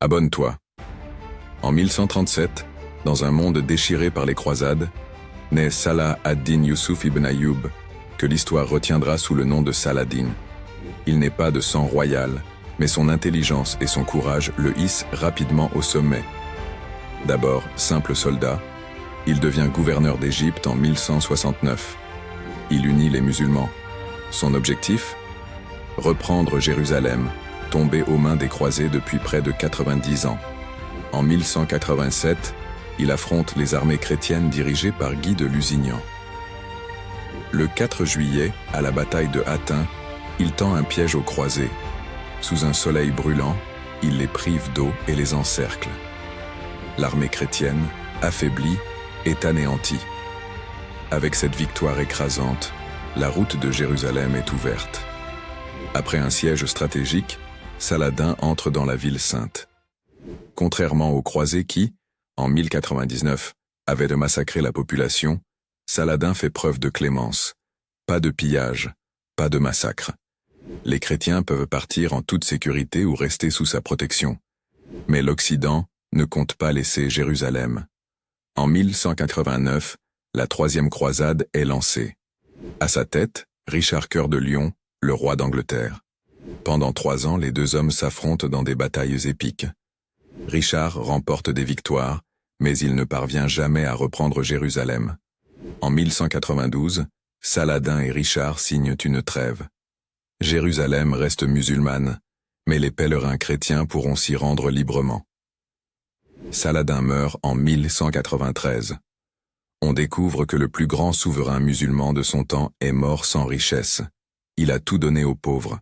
Abonne-toi. En 1137, dans un monde déchiré par les croisades, naît Salah ad-Din Yusuf ibn Ayyub, que l'histoire retiendra sous le nom de Saladin. Il n'est pas de sang royal, mais son intelligence et son courage le hissent rapidement au sommet. D'abord simple soldat, il devient gouverneur d'Égypte en 1169. Il unit les musulmans. Son objectif ? Reprendre Jérusalem, tombée aux mains des croisés depuis près de 90 ans. En 1187, il affronte les armées chrétiennes dirigées par Guy de Lusignan. Le 4 juillet, à la bataille de Hattin, il tend un piège aux croisés. Sous un soleil brûlant, il les prive d'eau et les encercle. L'armée chrétienne, affaiblie, est anéantie. Avec cette victoire écrasante, la route de Jérusalem est ouverte. Après un siège stratégique, Saladin entre dans la ville sainte. Contrairement aux croisés qui, en 1099, avaient de massacrer la population, Saladin fait preuve de clémence. Pas de pillage, pas de massacre. Les chrétiens peuvent partir en toute sécurité ou rester sous sa protection. Mais l'Occident ne compte pas laisser Jérusalem. En 1189, la troisième croisade est lancée. À sa tête, Richard Cœur de Lion, le roi d'Angleterre. Pendant 3 ans, les deux hommes s'affrontent dans des batailles épiques. Richard remporte des victoires, mais il ne parvient jamais à reprendre Jérusalem. En 1192, Saladin et Richard signent une trêve. Jérusalem reste musulmane, mais les pèlerins chrétiens pourront s'y rendre librement. Saladin meurt en 1193. On découvre que le plus grand souverain musulman de son temps est mort sans richesse. Il a tout donné aux pauvres.